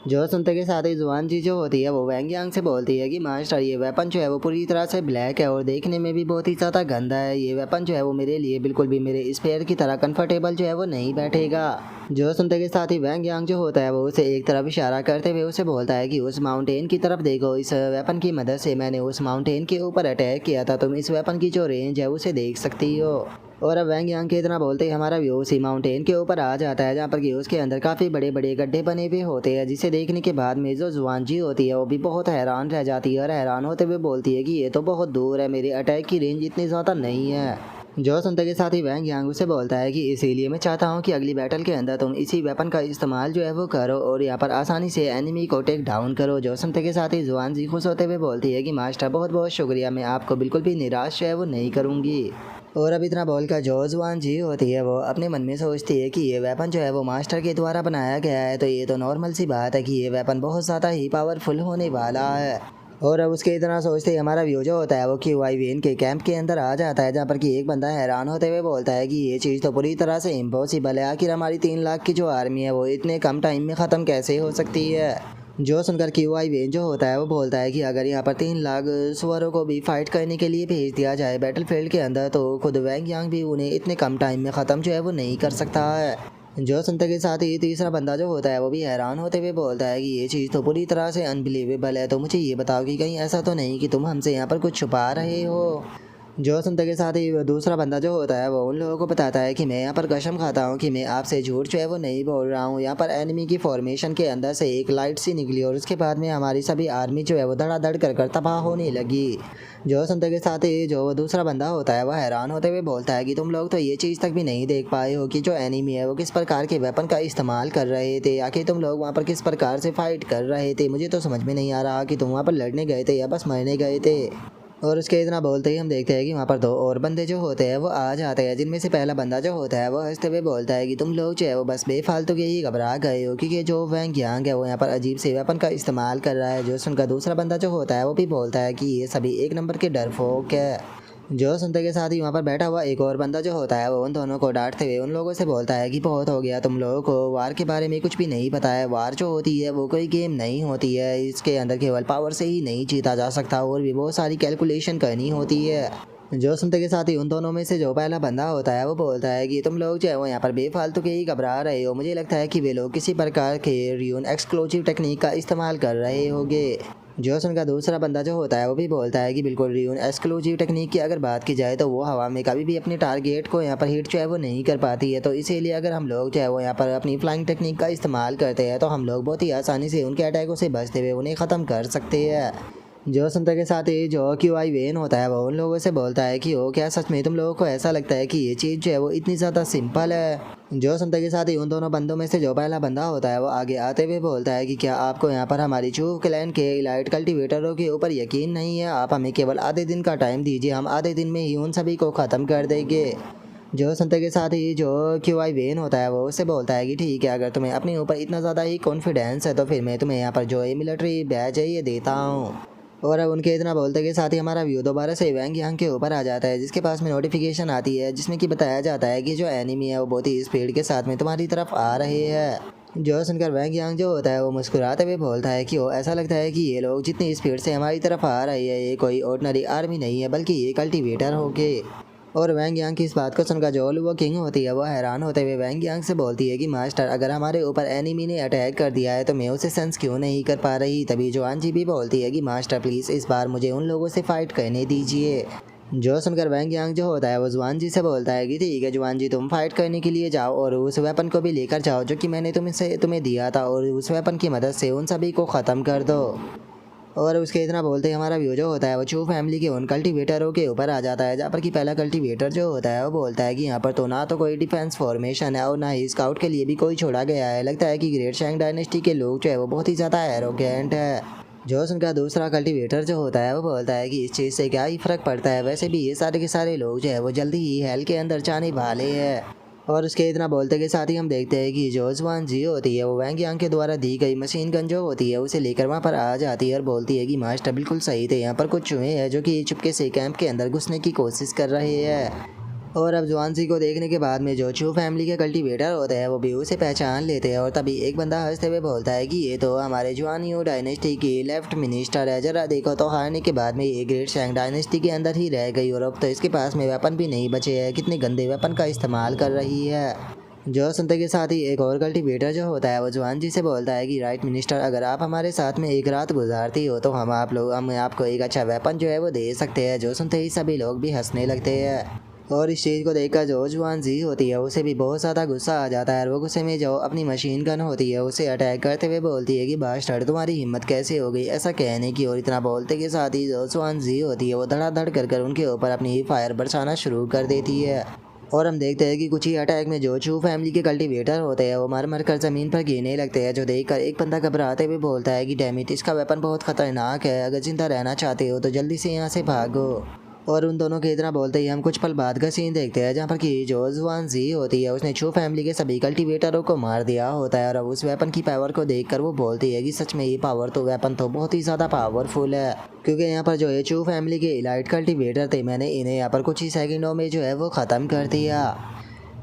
जो सुनते के साथ ही जुआन जी जो होती है वो वैंग यांग से बोलती है कि मास्टर ये वेपन जो है वो पूरी तरह से ब्लैक है और देखने में भी बहुत ही ज़्यादा गंदा है, ये वेपन जो है वो मेरे लिए बिल्कुल भी मेरे स्पेयर की तरह कंफर्टेबल जो है वो नहीं बैठेगा। जो सुनते के साथ ही वैंग यांग जो होता है वो उसे एक तरफ इशारा करते हुए उसे बोलता है कि उस माउंटेन की तरफ देखो, इस वेपन की मदद से मैंने उस माउंटेन के ऊपर अटैक किया था, तुम इस वेपन की जो रेंज है उसे देख सकती हो। और अब वैंग यांग के इतना बोलते ही हमारा व्यू उसी माउंटेन के ऊपर आ जाता है जहाँ पर कि उसके अंदर काफ़ी बड़े बड़े गड्ढे बने हुए होते हैं, जिसे देखने के बाद में जो जुआन जी होती है वो भी बहुत हैरान रह जाती है और हैरान होते हुए बोलती है कि ये तो बहुत दूर है, मेरे अटैक की रेंज इतनी ज़्यादा नहीं है। जो सुनते के साथ ही वैंग यांग उसे बोलता है कि इसीलिए मैं चाहता हूँ कि अगली बैटल के अंदर तुम इसी वेपन का इस्तेमाल जो है वो करो और यहाँ पर आसानी से एनिमी को टेक डाउन करो। जो सुनते के साथ ही जुआन जी खुश होते हुए बोलती है कि मास्टर बहुत बहुत शुक्रिया, मैं आपको बिल्कुल भी निराश जो है वो नहीं करूँगी। और अब इतना बोलकर जो जुआन जी होती है वो अपने मन में सोचती है कि ये वेपन जो है वो मास्टर के द्वारा बनाया गया है, तो ये तो नॉर्मल सी बात है कि ये वेपन बहुत ज़्यादा ही पावरफुल होने वाला है। और अब उसके इतना सोचते ही हमारा व्यू जो होता है वो QI वेन के कैंप के अंदर आ जाता है, जहाँ पर कि एक बंदा हैरान होते हुए बोलता है कि ये चीज़ तो पूरी तरह से इम्पॉसिबल है, आखिर हमारी 3 लाख की जो आर्मी है वो इतने कम टाइम में ख़त्म कैसे हो सकती है। जो सुनकर QI वेन जो होता है वो बोलता है कि अगर यहाँ पर 3 लाख सुअरों को भी फाइट करने के लिए भेज दिया जाए बैटल फील्ड के अंदर, तो खुद वैंग यांग भी उन्हें इतने कम टाइम में ख़त्म जो है वो नहीं कर सकता है। जो सुनते के साथ ही तीसरा बंदा जो होता है वो भी हैरान होते हुए बोलता है कि ये चीज़ तो पूरी तरह से अनबिलीवेबल है, तो मुझे ये बताओ कि कहीं ऐसा तो नहीं कि तुम हमसे यहाँ पर कुछ छुपा रहे हो। जो सुनते के साथ ही दूसरा बंदा जो होता है वो उन लोगों को बताता है कि मैं यहाँ पर कसम खाता हूँ कि मैं आपसे झूठ जो है वो नहीं बोल रहा हूँ। यहाँ पर एनिमी की फॉर्मेशन के अंदर से एक लाइट सी निकली और उसके बाद में हमारी सभी आर्मी जो है वो धड़ाधड़ कर तबाह होने लगी। जो सुनते के साथ ही जो दूसरा बंदा होता है वह हैरान होते हुए बोलता है कि तुम लोग तो ये चीज़ तक भी नहीं देख पाए हो कि जो एनिमी है वो किस प्रकार के वेपन का इस्तेमाल कर रहे थे, आखिर तुम लोग वहाँ पर किस प्रकार से फाइट कर रहे थे, मुझे तो समझ में नहीं आ रहा कि तुम वहाँ पर लड़ने गए थे या बस मरने गए थे। और उसके इतना बोलते ही हम देखते हैं कि वहाँ पर 2 और बंदे जो होते हैं वो आ जाते हैं, जिनमें से पहला बंदा जो होता है वो हंसते हुए बोलता है कि तुम लोग जो है वो बस बेफालतू के ही घबरा गए हो, क्योंकि जो वैंग यांग है वो यहाँ पर अजीब से वेपन का इस्तेमाल कर रहा है। जो सुनकर दूसरा बंदा जो होता है वो भी बोलता है कि ये सभी एक नंबर के डरपोक है। जो सुनते के साथ ही वहाँ पर बैठा हुआ एक और बंदा जो होता है वो उन दोनों को डांटते हुए उन लोगों से बोलता है कि बहुत हो गया, तुम लोगों को वार के बारे में कुछ भी नहीं पता है। वार जो होती है वो कोई गेम नहीं होती है, इसके अंदर केवल पावर से ही नहीं जीता जा सकता और भी बहुत सारी कैलकुलेशन करनी होती है। जो सुनते के साथ ही उन दोनों में से जो पहला बंदा होता है वो बोलता है कि तुम लोग जो है वो यहाँ पर बेफालतू के ही घबरा रहे हो, मुझे लगता है कि वे लोग किसी प्रकार के रियून एक्सक्लूसिव टेक्निक का इस्तेमाल कर रहे होंगे। जो सुनकर दूसरा बंदा जो होता है वो भी बोलता है कि बिल्कुल रियून एक्सक्लूसिव टेक्निक की अगर बात की जाए तो वो हवा में कभी भी अपने टारगेट को यहाँ पर हिट जो है वो नहीं कर पाती है, तो इसीलिए अगर हम लोग जो है वो यहाँ पर अपनी फ्लाइंग टेक्निक का इस्तेमाल करते हैं तो हम लोग बहुत ही आसानी से उनके अटैकों से बचते हुए उन्हें ख़त्म कर सकते हैं। जो सुनते के साथ ही जो QI वेन होता है वो उन लोगों से बोलता है कि ओ क्या सच में तुम लोगों को ऐसा लगता है कि ये चीज़ जो है वो इतनी ज़्यादा सिंपल है। जो सुनते के साथ ही उन दोनों बंदों में से जो पहला बंदा होता है वो आगे आते हुए बोलता है कि क्या आपको यहाँ पर हमारी चूह क्लैन के इलाइट कल्टिवेटरों के ऊपर यकीन नहीं है, आप हमें केवल आधे दिन का टाइम दीजिए, हम आधे दिन में ही उन सभी को ख़त्म कर देंगे। जो सुनते के साथ ही जो QI वेन होता है वो उससे बोलता है कि ठीक है, अगर तुम्हें अपने ऊपर इतना ज़्यादा ही कॉन्फिडेंस है तो फिर मैं तुम्हें यहाँ पर जो ये मिलिट्री बैच है ये देता हूँ। और अब उनके इतना बोलते के साथ ही हमारा व्यू दोबारा से वैंग यांग के ऊपर आ जाता है, जिसके पास में नोटिफिकेशन आती है जिसमें कि बताया जाता है कि जो एनिमी है वो बहुत ही स्पीड के साथ में तुम्हारी तरफ आ रहे हैं। जो सुनकर वैंग यांग जो होता है वो मुस्कुराते हुए बोलता है कि वो ऐसा लगता है कि ये लोग जितनी स्पीड से हमारी तरफ आ रही है ये कोई ऑर्डिनरी आर्मी नहीं है बल्कि ये कल्टिवेटर होके। और वैंग यांग की इस बात को सुनकर जो वो किंग होती है वो हैरान होते हुए वैंग यांग से बोलती है कि मास्टर अगर हमारे ऊपर एनिमी ने अटैक कर दिया है तो मैं उसे सेंस क्यों नहीं कर पा रही। तभी जुआन जी भी बोलती है कि मास्टर प्लीज़ इस बार मुझे उन लोगों से फाइट करने दीजिए। जो सुनकर वैंग यांग जो होता है वो जुआन जी से बोलता है कि ठीक है जुआन जी, तुम फाइट करने के लिए जाओ और उस वेपन को भी लेकर जाओ जो कि मैंने तुम्हें दिया था और उस वेपन की मदद से उन सभी को ख़त्म कर दो। और उसके इतना बोलते ही हमारा व्यू जो होता है वो चू फैमिली के उन कल्टिवेटरों के ऊपर आ जाता है, जहाँ पर कि पहला कल्टिवेटर जो होता है वो बोलता है कि यहाँ पर तो ना तो कोई डिफेंस फॉर्मेशन है और ना ही स्काउट के लिए भी कोई छोड़ा गया है, लगता है कि ग्रेट शैंग डायनेस्टी के लोग जो है वो बहुत ही ज़्यादा एरोगेंट है। जो उनका दूसरा कल्टिवेटर जो होता है वो बोलता है कि इस चीज़ से क्या ही फ़र्क पड़ता है, वैसे भी ये सारे के सारे लोग जो है वो जल्दी ही हेल के अंदर जाने वाले हैं। और उसके इतना बोलते के साथ ही हम देखते हैं कि जो जुआन जी होती है वो वैंग यांग के द्वारा दी गई मशीन गन जो होती है उसे लेकर वहाँ पर आ जाती है और बोलती है कि मास्टर बिल्कुल सही थे, यहाँ पर कुछ चूहे हैं जो कि चुपके से कैंप के अंदर घुसने की कोशिश कर रहे हैं। और अब जुआनसी को देखने के बाद में जो चू फैमिली के कल्टीवेटर होते हैं वो भी उसे पहचान लेते हैं और तभी एक बंदा हंसते हुए बोलता है कि ये तो हमारे जुआनियो डायनेस्टी की लेफ्ट मिनिस्टर है, जरा देखो तो हारने के बाद में ये ग्रेट शैंग डायनेस्टी के अंदर ही रह गई और अब तो इसके पास में वेपन भी नहीं बचे हैं, कितने गंदे वेपन का इस्तेमाल कर रही है। जो सुनते के साथ ही एक और कल्टीवेटर जो होता है वो जुआन जी से बोलता है कि राइट मिनिस्टर, अगर आप हमारे साथ में एक रात गुजारती हो तो हम आपको एक अच्छा वेपन जो है वो दे सकते हैं। जो सुनते ही सभी लोग भी हंसने लगते हैं और इस चीज़ को देखकर जो जुआन जी होती है उसे भी बहुत ज़्यादा गुस्सा आ जाता है और वो गुस्से में जो अपनी मशीन गन होती है उसे अटैक करते हुए बोलती है कि बास्टर्ड तुम्हारी हिम्मत कैसे हो गई ऐसा कहने की। और इतना बोलते के साथ ही जो जुआन जी होती है वो धड़ाधड़ कर उनके ऊपर अपनी फायर बरसाना शुरू कर देती है। और हम देखते हैं कि कुछ ही अटैक में जो चू फैमिली के कल्टीवेटर होते हैं वो मर कर ज़मीन पर गिरने लगते हैं, जो देखकर एक बंदा घबराते हुए बोलता है कि डैमिट इसका वेपन बहुत खतरनाक है, अगर जिंदा रहना चाहते हो तो जल्दी से यहाँ से भागो। और उन दोनों के इतना बोलते ही हम कुछ पल बाद का सीन देखते हैं जहाँ पर कि जो जुआन जी होती है उसने चू फैमिली के सभी कल्टीवेटरों को मार दिया होता है और अब उस वेपन की पावर को देखकर वो बोलती है कि सच में ये वेपन तो बहुत ही ज़्यादा पावरफुल है, क्योंकि यहाँ पर जो है चू फैमिली के इलाइट कल्टीवेटर थे मैंने इन्हें यहाँ पर कुछ ही सेकंडों में जो है वो ख़त्म कर दिया।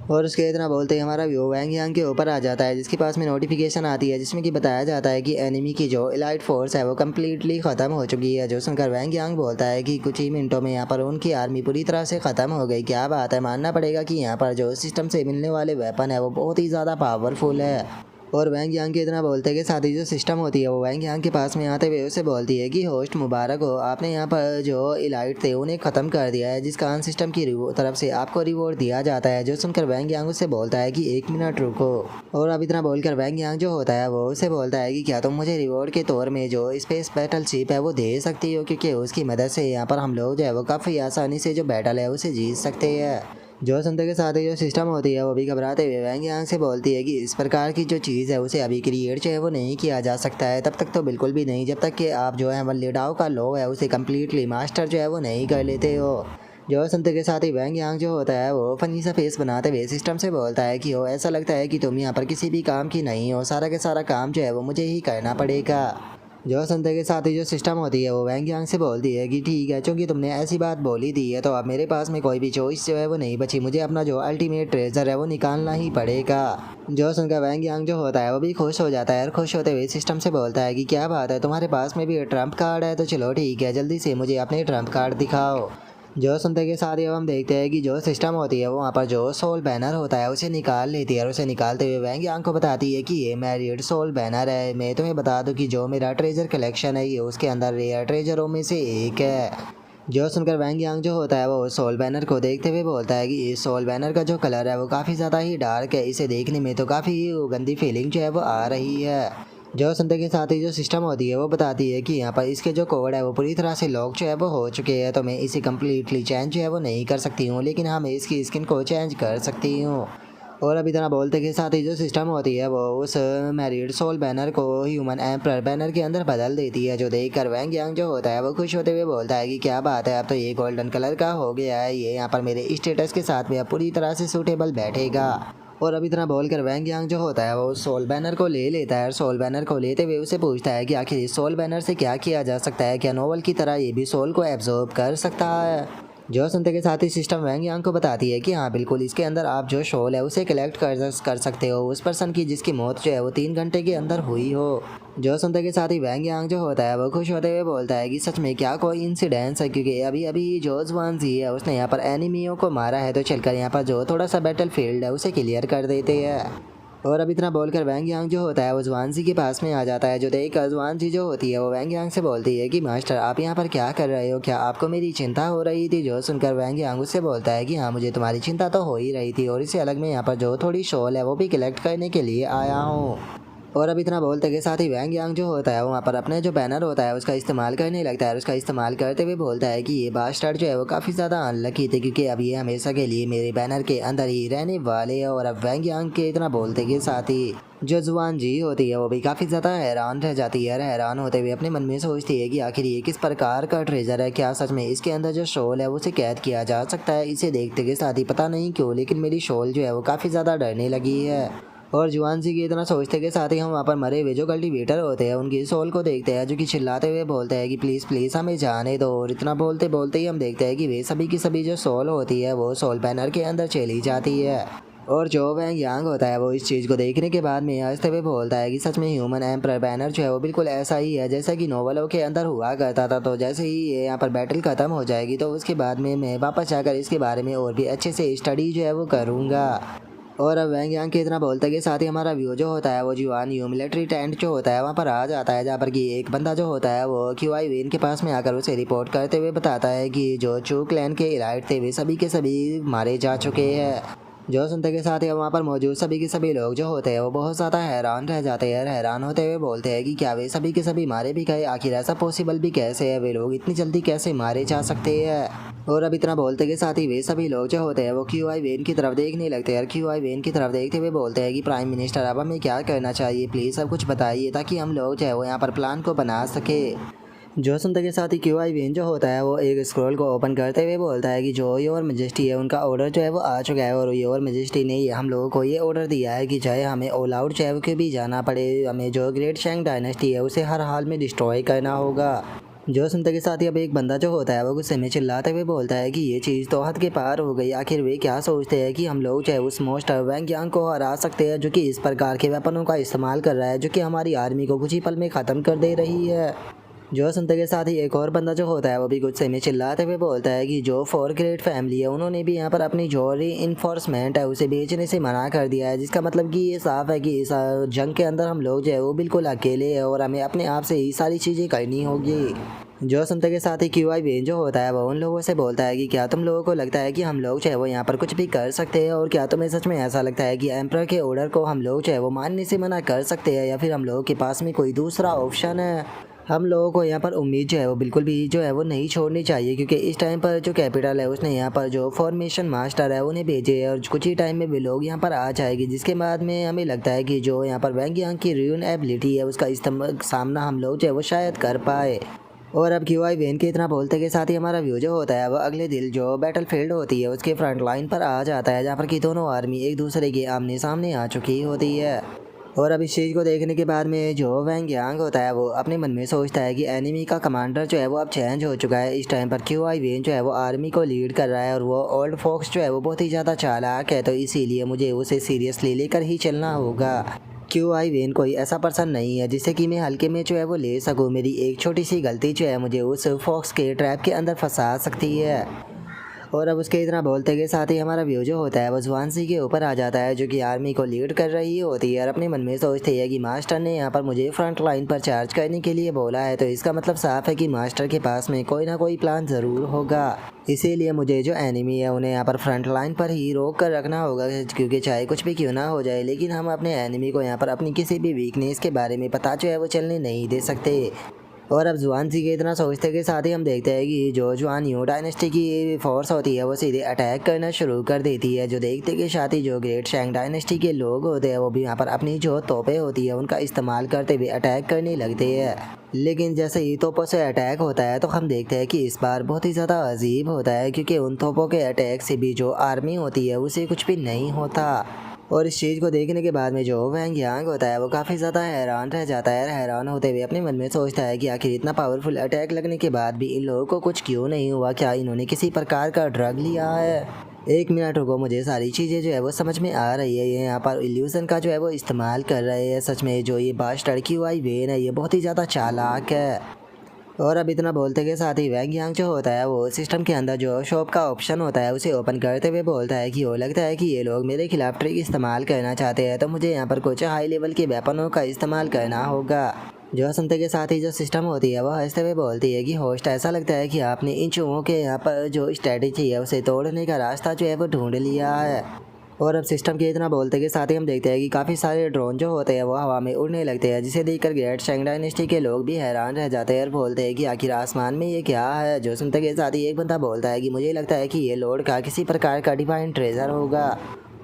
और उसके इतना बोलते ही हमारा व्यू वैंग यांग के ऊपर आ जाता है जिसके पास में नोटिफिकेशन आती है जिसमें कि बताया जाता है कि एनिमी की जो इलाइट फोर्स है वो कम्प्लीटली ख़त्म हो चुकी है। जो सुनकर वैंग यांग बोलता है कि कुछ ही मिनटों में यहाँ पर उनकी आर्मी पूरी तरह से ख़त्म हो गई। क्या बात है, मानना पड़ेगा कि यहाँ पर जो सिस्टम से मिलने वाले वेपन है वो बहुत ही ज़्यादा पावरफुल है। और वैंग यांग के इतना बोलते के साथ ही जो सिस्टम होती है वो वैंग यांग के पास में आते हुए उसे बोलती है कि होस्ट मुबारक हो, आपने यहाँ पर जो इलाइट थे उन्हें ख़त्म कर दिया है, जिस कारण सिस्टम की तरफ से आपको रिवॉर्ड दिया जाता है। जो सुनकर वैंग यांग उससे बोलता है कि 1 मिनट रुको। और अब इतना बोलकर वैंग यांग जो होता है वो उसे बोलता है कि क्या तुम मुझे रिवॉर्ड के तौर में जो स्पेस बैटल शिप है वो दे सकती हो, क्योंकि उसकी मदद से यहाँ पर हम लोग जो है वो काफ़ी आसानी से जो बैटल है उसे जीत सकते हैं। जो सुनते के साथ ही जो सिस्टम होती है वो भी घबराते हुए वैंग यांग से बोलती है कि इस प्रकार की जो चीज़ है उसे अभी क्रिएट जो है वो नहीं किया जा सकता है, तब तक तो बिल्कुल भी नहीं जब तक कि आप जो है वल्लीडाओ का लॉ है उसे कम्प्लीटली मास्टर जो है वो नहीं कर लेते हो। जो सुनते के साथ ही वैंग यांग जो होता है वो फनी सा फेस बनाते हुए सिस्टम से बोलता है कि हो ऐसा लगता है कि तुम यहाँ पर किसी भी काम की नहीं हो, सारा के सारा काम जो है वो मुझे ही करना पड़ेगा। जो सुनते के साथ ही जो सिस्टम होती है वो वैंग यांग से बोलती है कि ठीक है, क्योंकि तुमने ऐसी बात बोली दी है तो अब मेरे पास में कोई भी चॉइस जो है वो नहीं बची, मुझे अपना जो अल्टीमेट ट्रेजर है वो निकालना ही पड़ेगा। जो सुनकर वैंग यांग जो होता है वो भी खुश हो जाता है और खुश होते हुए सिस्टम से बोलता है कि क्या बात है, तुम्हारे पास में भी ट्रम्प कार्ड है, तो चलो ठीक है, जल्दी से मुझे अपने ट्रम्प कार्ड दिखाओ। जो सुनते के साथ ही अब हम देखते हैं कि जो सिस्टम होती है वो वहाँ पर जो सोल बैनर होता है उसे निकाल लेती है और उसे निकालते हुए वैंग यांग को बताती है कि ये मैरिड सोल बैनर है। मैं तुम्हें बता दूं कि जो मेरा ट्रेजर कलेक्शन है ये उसके अंदर रेयर ट्रेजरों में से एक है। जो सुनकर वैंग यांग जो होता है वो सोल बैनर को देखते हुए बोलता है कि इस सोल बैनर का जो कलर है वो काफ़ी ज़्यादा ही डार्क है, इसे देखने में तो काफ़ी गंदी फीलिंग जो है वो आ रही है। जो सुनते के साथ ही जो सिस्टम होती है वो बताती है कि यहाँ पर इसके जो कोड है वो पूरी तरह से लॉक जो है वो हो चुके हैं, तो मैं इसे कम्प्लीटली चेंज जो है वो नहीं कर सकती हूँ, लेकिन हाँ मैं इसकी स्किन को चेंज कर सकती हूँ। और अभी इतना बोलते के साथ ही जो सिस्टम होती है वो उस मैरिड सोल बैनर को ह्यूमन एम्प्रर बैनर के अंदर बदल देती है। जो देखकर वैंग यांग जो होता है वो खुश होते हुए बोलता है कि क्या बात है, अब तो ये गोल्डन कलर का हो गया है, ये यहाँ पर मेरे स्टेटस के साथ में अब पूरी तरह से सूटेबल बैठेगा। और अभी इतना बोलकर वैंग यांग जो होता है वो सोल बैनर को ले लेता है और सोल बैनर को लेते हुए उसे पूछता है कि आखिर इस सोल बैनर से क्या किया जा सकता है, क्या नोवल की तरह ये भी सोल को एब्जॉर्ब कर सकता है। जो सुनते के साथ ही सिस्टम वैंग यांग को बताती है कि हाँ बिल्कुल, इसके अंदर आप जो सोल है उसे कलेक्ट कर सकते हो उस पर्सन की जिसकी मौत जो है वो 3 घंटे के अंदर हुई हो। जो सुनते के साथ ही वैंग यांग जो होता है वो खुश होते हुए बोलता है कि सच में क्या कोई इंसिडेंस है, क्योंकि अभी अभी जो जुआन जी है उसने यहाँ पर एनिमियों को मारा है, तो चलकर यहाँ पर जो थोड़ा सा बैटल फील्ड है उसे क्लियर कर देते हैं। और अब इतना बोलकर वैंग यांग जो होता है वो जुआन जी के पास में आ जाता है। जो देखकर जुआन जी जो होती है वो वैंग यांग से बोलती है कि मास्टर आप यहाँ पर क्या कर रहे हो, क्या आपको मेरी चिंता हो रही थी। जो सुनकर वैंग यांग उससे बोलता है कि हाँ मुझे तुम्हारी चिंता तो हो ही रही थी, और इससे अलग में यहाँ पर जो थोड़ी शॉल है वो भी कलेक्ट करने के लिए आया हूँ। और अब इतना बोलते के साथ ही वैंग यांग जो होता है वहाँ पर अपने जो बैनर होता है उसका इस्तेमाल करने लगता है। उसका इस्तेमाल करते हुए बोलता है कि ये बास्टर्ड जो है वो काफ़ी ज़्यादा अनलकी थे, क्योंकि अब ये हमेशा के लिए मेरे बैनर के अंदर ही रहने वाले हैं। और अब वैंग यांग के इतना बोलते के साथ ही जो जुआन जी होती है वो भी काफ़ी ज़्यादा हैरान रह जाती है। हैरान होते हुए अपने मन में सोचती है कि आखिर ये किस प्रकार का ट्रेजर है, क्या सच में इसके अंदर जो शॉल है उसे कैद किया जा सकता है। इसे देखते के साथ ही पता नहीं क्यों लेकिन मेरी शॉल जो है वो काफ़ी ज़्यादा डरने लगी है। और जुआन जी की इतना सोचते के साथ ही हम वहाँ पर मरे हुए जो कल्टीवेटर होते हैं उनकी सोल को देखते हैं, जो कि चिल्लाते हुए बोलते हैं कि प्लीज़ प्लीज़ हमें जाने दो। और इतना बोलते बोलते ही हम देखते हैं कि वे सभी की सभी जो सोल होती है वो सोल बैनर के अंदर चली जाती है। और जो वैंग यांग होता है वो इस चीज़ को देखने के बाद में हंसते हुए बोलता है कि सच में ह्यूमन एम्पर बैनर जो है वो बिल्कुल ऐसा ही है जैसा कि नोवेलों के अंदर हुआ करता था। तो जैसे ही ये यहाँ पर बैटल ख़त्म हो जाएगी तो उसके बाद में मैं वापस जाकर इसके बारे में और भी अच्छे से स्टडी जो है वो करूँगा। और अब वैंग यांग के इतना बोलते के साथ ही हमारा व्यू जो होता है वो जुआन यू मिलिट्री टेंट जो होता है वहाँ पर आ जाता है, जहाँ पर कि एक बंदा जो होता है वो क्यूआई वेन के पास में आकर उसे रिपोर्ट करते हुए बताता है कि जो चू क्लैन के इलाइट थे वे सभी के सभी मारे जा चुके हैं। जो सुनते के साथ ही वहाँ पर मौजूद सभी के सभी लोग जो होते हैं वो बहुत ज़्यादा हैरान रह जाते हैं। हैरान होते हुए बोलते हैं कि क्या वे सभी के सभी मारे भी गए, आखिर ऐसा पॉसिबल भी कैसे है, वे लोग इतनी जल्दी कैसे मारे जा सकते हैं। और अब इतना बोलते के साथ ही वे सभी लोग जो होते हैं वो क्यूआई वेन की तरफ देखने लगते हैं। क्यूआई वेन की तरफ देखते हुए बोलते हैं कि प्राइम मिनिस्टर अब हमें क्या करना चाहिए, प्लीज़ सब कुछ बताइए ताकि हम लोग जो है वो यहाँ पर प्लान को बना सके। जो सुनते के साथ ही क्यूआई वेन जो होता है वो एक स्क्रॉल को ओपन करते हुए बोलता है कि जो योर मैजेस्टी है उनका ऑर्डर जो है वो आ चुका है। और योर मैजेस्टी ने हम लोगों को ये ऑर्डर दिया है कि चाहे हमें ऑल आउट चाहे के भी जाना पड़े, हमें जो ग्रेट शैंग डायनेस्टी है उसे हर हाल में डिस्ट्रॉय करना होगा। जो सुनते के साथ ही अब एक बंदा जो होता है वो गुस्से में चिल्लाते हुए बोलता है कि ये चीज़ तो हद के पार हो गई, आखिर वे क्या सोचते हैं कि हम लोग चाहे उस मोस्टर वैंग यांग को हरा सकते हैं जो कि इस प्रकार के वेपनों का इस्तेमाल कर रहा है, जो कि हमारी आर्मी को कुछ ही पल में ख़त्म कर दे रही है। जो सुनते के साथ ही एक और बंदा जो होता है वो भी गुस्से में चिल्लाते हुए बोलता है कि जो फोर ग्रेट फैमिली है उन्होंने भी यहाँ पर अपनी जो इन्फोर्समेंट है उसे बेचने से मना कर दिया है, जिसका मतलब कि ये साफ है कि इस जंग के अंदर हम लोग जो है वो बिल्कुल अकेले हैं और हमें अपने आप से ही सारी चीज़ें करनी होगी। जो सुनते के साथ ही क्यूआई वेन जो होता है वो उन लोगों से बोलता है कि क्या तुम लोगों को लगता है कि हम लोग चाहे वो यहाँ पर कुछ भी कर सकते हैं, और क्या तुम्हें सच में ऐसा लगता है कि एम्परर के ऑर्डर को हम लोग चाहे वो मानने से मना कर सकते हैं, या फिर हम लोगों के पास में कोई दूसरा ऑप्शन है। हम लोगों को यहाँ पर उम्मीद जो है वो बिल्कुल भी जो है वो नहीं छोड़नी चाहिए, क्योंकि इस टाइम पर जो कैपिटल है उसने यहाँ पर जो फॉर्मेशन मास्टर है उन्हें भेजे है और कुछ ही टाइम में वे लोग यहाँ पर आ जाएगी, जिसके बाद में हमें लगता है कि जो यहाँ पर वैंग यांग की र्यून एबिलिटी है उसका सामना हम लोग जो है वो शायद कर पाए। और अब क्यूआई वेन के इतना बोलते के साथ ही हमारा व्यू जो होता है वो अगले दिन जो बैटल फील्ड होती है उसके फ्रंट लाइन पर आ जाता है, जहाँ पर कि दोनों आर्मी एक दूसरे के आमने सामने आ चुकी होती है। और अब इस चीज़ को देखने के बाद में जो वैंग यांग होता है वो अपने मन में सोचता है कि एनिमी का कमांडर जो है वो अब चेंज हो चुका है। इस टाइम पर क्यूआई वेन जो है वो आर्मी को लीड कर रहा है और वो ओल्ड फॉक्स जो है वो बहुत ही ज़्यादा चालाक है, तो इसीलिए मुझे उसे सीरियसली लेकर ही चलना होगा। क्यूआई वेन कोई ऐसा पर्सन नहीं है जिसे कि मैं हल्के में जो है वो ले सकूँ। मेरी एक छोटी सी गलती जो है मुझे उस फॉक्स के ट्रैप के अंदर फंसा सकती है। और अब उसके इतना बोलते के साथ ही हमारा व्यू जो होता है वो जुआनसी के ऊपर आ जाता है, जो कि आर्मी को लीड कर रही होती है और अपने मन में सोचती है कि मास्टर ने यहाँ पर मुझे फ्रंट लाइन पर चार्ज करने के लिए बोला है, तो इसका मतलब साफ है कि मास्टर के पास में कोई ना कोई प्लान ज़रूर होगा। इसीलिए मुझे जो एनिमी है उन्हें यहाँ पर फ्रंट लाइन पर ही रोक कर रखना होगा, क्योंकि चाहे कुछ भी क्यों ना हो जाए लेकिन हम अपने एनिमी को यहाँ पर अपनी किसी भी वीकनेस के बारे में पता जो है वो चलने नहीं दे सकते। और अब जुआन सी के इतना सोचते के साथ ही हम देखते हैं कि जो जुआन यू डायनेस्टी की फोर्स होती है वो सीधे अटैक करना शुरू कर देती है। जो देखते के साथ ही जो ग्रेट शैंग डायनेस्टी के लोग होते हैं वो भी यहाँ पर अपनी जो तोपें होती है उनका इस्तेमाल करते हुए अटैक करने लगते हैं। लेकिन जैसे ही तोपों से अटैक होता है तो हम देखते हैं कि इस बार बहुत ही ज़्यादा अजीब होता है, क्योंकि उन तोपों के अटैक से भी जो आर्मी होती है उसे कुछ भी नहीं होता। और इस चीज़ को देखने के बाद में जो वैंग यांग होता है वो काफ़ी ज़्यादा हैरान रह जाता है। हैरान होते हुए अपने मन में सोचता है कि आखिर इतना पावरफुल अटैक लगने के बाद भी इन लोगों को कुछ क्यों नहीं हुआ, क्या इन्होंने किसी प्रकार का ड्रग लिया है। एक मिनट रुको, मुझे सारी चीज़ें जो है वो समझ में आ रही है। ये यहाँ पर इल्यूज़न का जो है वो इस्तेमाल कर रहे हैं। सच में जो ये बास्टर्ड क्यूआई वेन है ये बहुत ही ज़्यादा चालाक है। और अब इतना बोलते के साथ ही वैंग यांग जो होता है वो सिस्टम के अंदर जो शॉप का ऑप्शन होता है उसे ओपन करते हुए बोलता है कि वो लगता है कि ये लोग मेरे खिलाफ ट्रिक इस्तेमाल करना चाहते हैं, तो मुझे यहाँ पर कुछ हाई लेवल के वेपनों का इस्तेमाल करना होगा। जो सुनते के साथ ही जो सिस्टम होती है वह हंसते हुए बोलती है कि होस्ट, ऐसा लगता है कि आपने इन चूहों के यहाँ पर जो स्ट्रेटेजी है उसे तोड़ने का रास्ता जो है वो ढूंढ लिया है। और अब सिस्टम के इतना बोलते के साथ ही हम देखते हैं कि काफ़ी सारे ड्रोन जो होते हैं वो हवा में उड़ने लगते हैं, जिसे देखकर ग्रेट शेंग डायनेस्टी के लोग भी हैरान रह जाते हैं और बोलते हैं कि आखिर आसमान में ये क्या है। जो सुनते के साथ ही एक बंदा बोलता है कि मुझे लगता है कि ये लॉर्ड का किसी प्रकार का डिवाइन ट्रेजर होगा।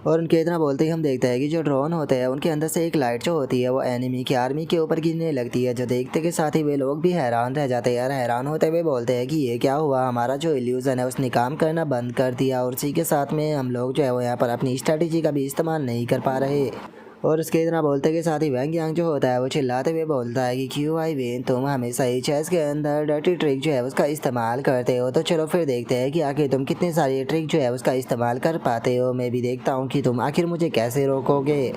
और उनके इतना बोलते ही हम देखते हैं कि जो ड्रोन होते हैं उनके अंदर से एक लाइट जो होती है वो एनिमी की आर्मी के ऊपर गिरने लगती है। जो देखते के साथ ही वे लोग भी हैरान रह जाते हैं यार, हैरान होते हुए बोलते हैं कि ये क्या हुआ, हमारा जो इल्यूज़न है उसने काम करना बंद कर दिया और उसी के साथ में हम लोग जो है वो यहाँ पर अपनी स्ट्रैटेजी का भी इस्तेमाल नहीं कर पा रहे। और उसके इतना बोलते के साथ ही वैंग यांग जो होता है वो चिल्लाते हुए बोलता है कि क्यों भाई वेन, तुम हमेशा ही चेस के अंदर डर्टी ट्रिक जो है उसका इस्तेमाल करते हो, तो चलो फिर देखते हैं कि आखिर तुम कितनी सारी ट्रिक जो है उसका इस्तेमाल कर पाते हो। मैं भी देखता हूँ कि तुम आखिर मुझे कैसे रोकोगे।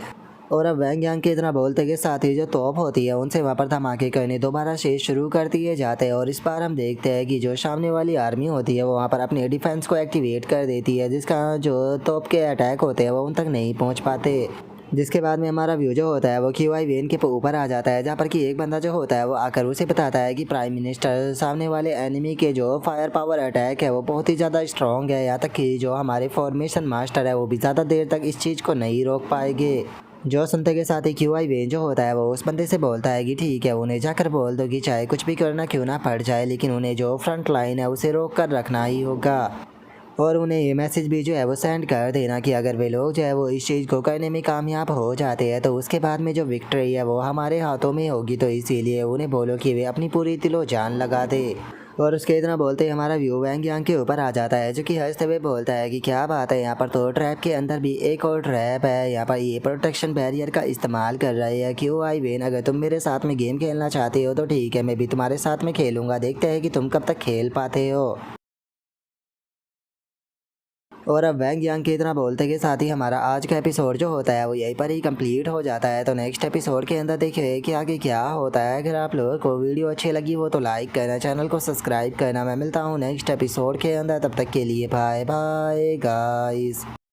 और अब वैंग यांग के इतना बोलते के साथ ही जो तोप होती है उनसे वहाँ पर धमाके करने दोबारा से शुरू कर दिए जाते हैं। और इस बार हम देखते हैं कि जो सामने वाली आर्मी होती है वो वहाँ पर अपने डिफेंस को एक्टिवेट कर देती है, जिसका जो तोप के अटैक होते हैं वो उन तक नहीं पहुँच पाते। जिसके बाद में हमारा व्यू जो होता है वो क्यूआई वेन के ऊपर आ जाता है, जहाँ पर कि एक बंदा जो होता है वो आकर उसे बताता है कि प्राइम मिनिस्टर, सामने वाले एनिमी के जो फायर पावर अटैक है वो बहुत ही ज़्यादा स्ट्रॉन्ग है, यहाँ तक कि जो हमारे फॉर्मेशन मास्टर है वो भी ज़्यादा देर तक इस चीज़ को नहीं रोक पाएंगे। जो सुनते के साथ ही क्यूआई वेन जो होता है वो उस बंदे से बोलता है कि ठीक है, उन्हें जाकर बोल दो कि चाहे कुछ भी करना क्यों ना पड़ जाए, लेकिन उन्हें जो फ्रंट लाइन है उसे रोक कर रखना ही होगा। और उन्हें ये मैसेज भी जो है वो सेंड कर देना कि अगर वे लोग जो है वो इस चीज़ को करने में कामयाब हो जाते हैं तो उसके बाद में जो विक्ट्री है वो हमारे हाथों में होगी, तो इसीलिए उन्हें बोलो कि वे अपनी पूरी दिलो जान लगा दे। और उसके इतना बोलते ही हमारा व्यू वैंग यांग के ऊपर आ जाता है, जो कि हंसते हुए बोलता है कि क्या बात है, यहाँ पर तो ट्रैप के अंदर भी एक और ट्रैप है, यहाँ पर ये प्रोटेक्शन बैरियर का इस्तेमाल कर रहे हैं। क्यों आई वेन, अगर तुम मेरे साथ में गेम खेलना चाहते हो तो ठीक है, मैं भी तुम्हारे साथ में खेलूँगा, देखते हैं कि तुम कब तक खेल पाते हो। और अब वैंग यांग के इतना बोलते के साथ ही हमारा आज का एपिसोड जो होता है वो यहीं पर ही कंप्लीट हो जाता है। तो नेक्स्ट एपिसोड के अंदर देखिए कि आगे क्या होता है। अगर आप लोगों को वीडियो अच्छी लगी हो तो लाइक करना, चैनल को सब्सक्राइब करना। मैं मिलता हूँ नेक्स्ट एपिसोड के अंदर, तब तक के लिए बाय बाय गाइस।